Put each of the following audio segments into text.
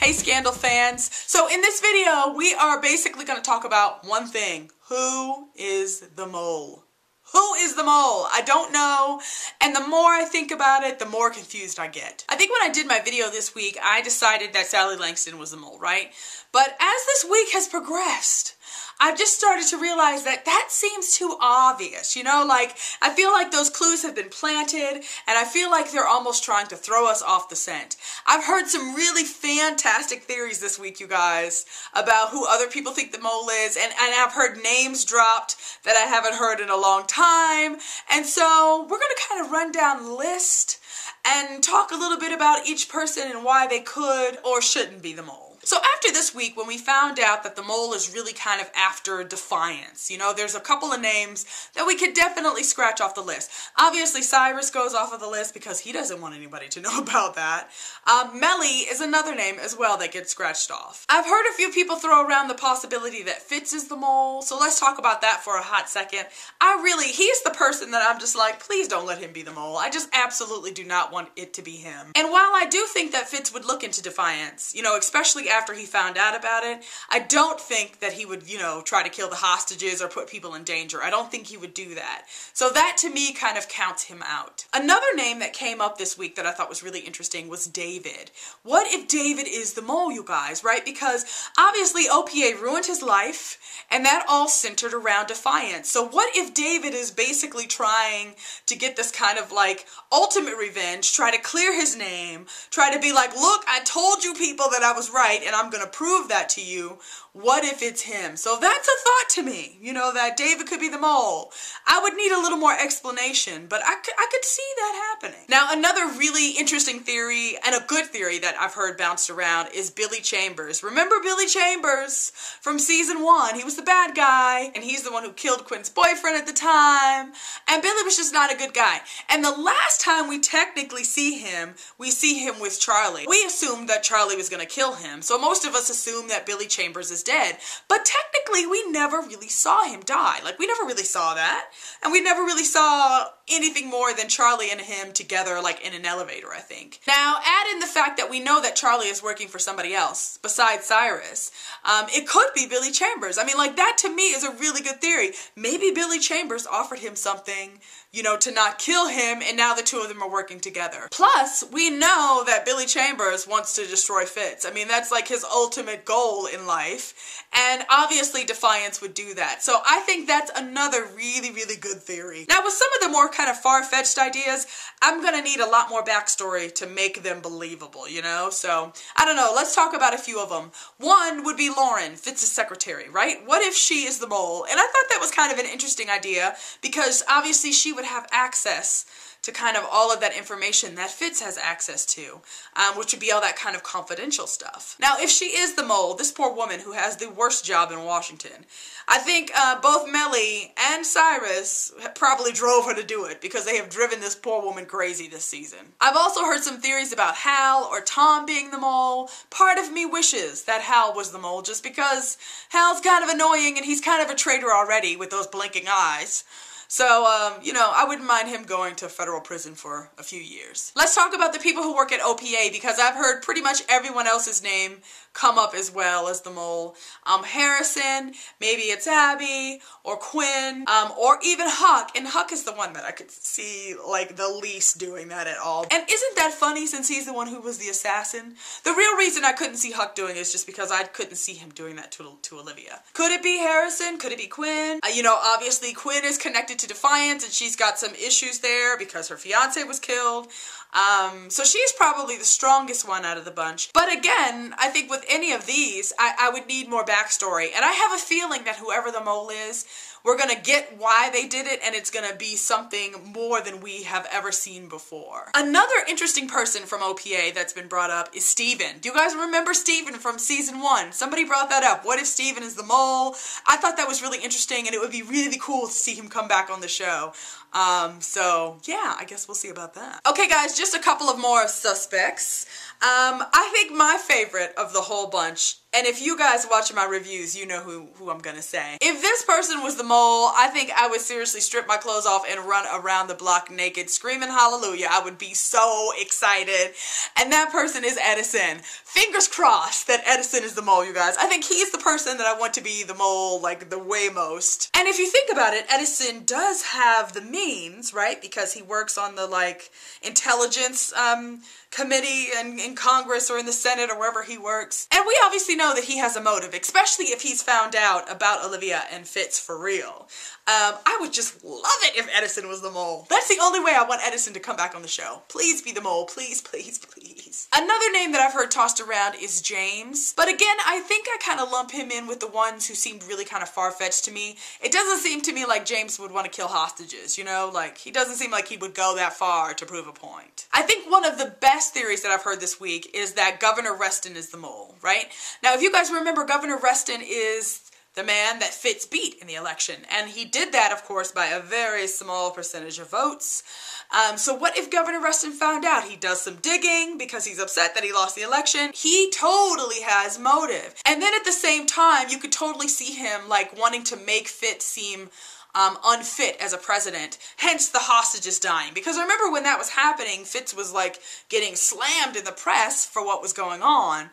Hey Scandal fans. So in this video, we are basically going to talk about one thing. Who is the mole? Who is the mole? I don't know, and the more I think about it, the more confused I get. I think when I did my video this week, I decided that Sally Langston was the mole, right? But as this week has progressed, I've just started to realize that that seems too obvious, you know? Like, I feel like those clues have been planted, and I feel like they're almost trying to throw us off the scent. I've heard some really fantastic theories this week, you guys, about who other people think the mole is, and I've heard names dropped that I haven't heard in a long time, and so we're going to kind of run down the list and talk a little bit about each person and why they could or shouldn't be the mole. So after this week, when we found out that the mole is really kind of after Defiance, you know, there's a couple of names that we could definitely scratch off the list. Obviously, Cyrus goes off of the list because he doesn't want anybody to know about that. Melly is another name as well that gets scratched off. I've heard a few people throw around the possibility that Fitz is the mole, so let's talk about that for a hot second. He's the person that I'm just like, please don't let him be the mole. I just absolutely do not want it to be him. And while I do think that Fitz would look into Defiance, you know, especially after he found out about it, I don't think that he would, you know, try to kill the hostages or put people in danger. I don't think he would do that. So that to me kind of counts him out. Another name that came up this week that I thought was really interesting was David. What if David is the mole, you guys, right? Because obviously OPA ruined his life, and that all centered around Defiance. So what if David is basically trying to get this kind of like ultimate revenge, try to clear his name, try to be like, look, I told you people that I was right, and I'm going to prove that to you. What if it's him? So that's a thought to me, you know, that David could be the mole. I would need a little more explanation, but I could see that happening. Now, another really interesting theory, and a good theory that I've heard bounced around, is Billy Chambers. Remember Billy Chambers from season 1? He was the bad guy, and he's the one who killed Quinn's boyfriend at the time, and Billy was just not a good guy. And the last time we technically see him with Charlie. We assumed that Charlie was going to kill him, so most of us assume that Billy Chambers is dead, but technically we never really saw him die. Like, we never really saw that, and we never really saw anything more than Charlie and him together, like in an elevator, I think. Now, add in the fact that we know that Charlie is working for somebody else besides Cyrus. It could be Billy Chambers. I mean, like, that to me is a really good theory. Maybe Billy Chambers offered him something, you know, to not kill him, and now the two of them are working together. Plus, we know that Billy Chambers wants to destroy Fitz. I mean, that's like his ultimate goal in life, and obviously Defiance would do that. So I think that's another really, really good theory. Now, with some of the more kind of far-fetched ideas, I'm gonna need a lot more backstory to make them believable, you know? So, I don't know, let's talk about a few of them. One would be Lauren, Fitz's secretary, right? What if she is the mole? And I thought that was kind of an interesting idea, because obviously she would have access to kind of all of that information that Fitz has access to, which would be all that kind of confidential stuff. Now, if she is the mole, this poor woman who has the worst job in Washington, I think both Melly and Cyrus probably drove her to do it, because they have driven this poor woman crazy this season. I've also heard some theories about Hal or Tom being the mole. Part of me wishes that Hal was the mole, just because Hal's kind of annoying and he's kind of a traitor already with those blinking eyes. So, you know, I wouldn't mind him going to federal prison for a few years. Let's talk about the people who work at OPA, because I've heard pretty much everyone else's name come up as well as the mole. Harrison, maybe it's Abby, or Quinn, or even Huck. And Huck is the one that I could see, like, the least doing that at all. And isn't that funny, since he's the one who was the assassin? The real reason I couldn't see Huck doing it is just because I couldn't see him doing that to Olivia. Could it be Harrison? Could it be Quinn? You know, obviously Quinn is connected to Defiance, and she's got some issues there because her fiance was killed. So she's probably the strongest one out of the bunch. But again, I think with any of these, I would need more backstory. And I have a feeling that whoever the mole is, we're going to get why they did it, and it's going to be something more than we have ever seen before. Another interesting person from OPA that's been brought up is Steven. Do you guys remember Steven from season 1? Somebody brought that up. What if Steven is the mole? I thought that was really interesting, and it would be really cool to see him come back on the show. So yeah, I guess we'll see about that. Okay guys, just a couple of more suspects. I think my favorite of the whole bunch, And if you guys watch my reviews, you know who I'm gonna say. If this person was the mole, I think I would seriously strip my clothes off and run around the block naked, screaming hallelujah. I would be so excited. And that person is Edison. Fingers crossed that Edison is the mole, you guys. I think he's the person that I want to be the mole, like, the way most. And if you think about it, Edison does have the means, right? Because he works on the, like, intelligence committee in Congress or in the Senate or wherever he works. And we obviously know that he has a motive, especially if he's found out about Olivia and Fitz for real. I would just love it if Edison was the mole. That's the only way I want Edison to come back on the show. Please be the mole. Please, please, please. Another name that I've heard tossed around is James. But again, I think I kind of lump him in with the ones who seemed really kind of far-fetched to me. It doesn't seem to me like James would want to kill hostages, you know? Like, he doesn't seem like he would go that far to prove a point. I think one of the best theories that I've heard this week is that Governor Reston is the mole, right? Now, if you guys remember, Governor Reston is the man that Fitz beat in the election. And he did that, of course, by a very small percentage of votes. So what if Governor Reston found out? He does some digging because he's upset that he lost the election. He totally has motive. And then at the same time, you could totally see him like wanting to make Fitz seem unfit as a president, hence the hostages dying. Because I remember when that was happening, Fitz was like getting slammed in the press for what was going on.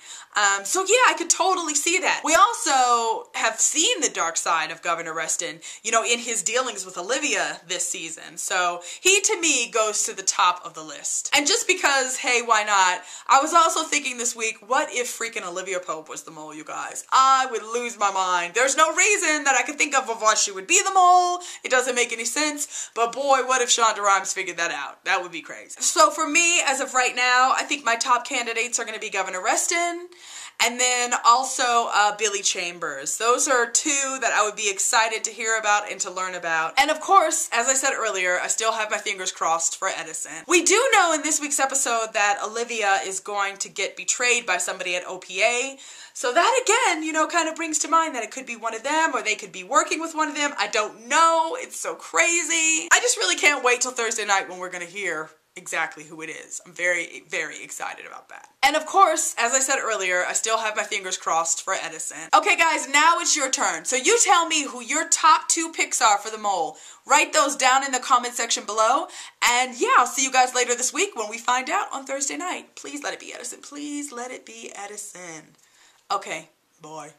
So yeah, I could totally see that. We also have seen the dark side of Governor Reston, you know, in his dealings with Olivia this season. So he, to me, goes to the top of the list. And just because, hey, why not? I was also thinking this week, what if freaking Olivia Pope was the mole, you guys? I would lose my mind. There's no reason that I could think of why she would be the mole. It doesn't make any sense, but boy, what if Shonda Rhimes figured that out? That would be crazy. So for me, as of right now, I think my top candidates are going to be Governor Reston, and then also Billy Chambers. Those are two that I would be excited to hear about and to learn about. And of course, as I said earlier, I still have my fingers crossed for Edison. We do know in this week's episode that Olivia is going to get betrayed by somebody at OPA. So that, again, you know, kind of brings to mind that it could be one of them or they could be working with one of them. I don't know. It's so crazy. I just really can't wait till Thursday night when we're going to hear exactly who it is. I'm very, very excited about that. And of course, as I said earlier, I still have my fingers crossed for Edison. Okay, guys, now it's your turn. So you tell me who your top 2 picks are for the mole. Write those down in the comment section below. And yeah, I'll see you guys later this week when we find out on Thursday night. Please let it be Edison. Please let it be Edison. Okay, bye.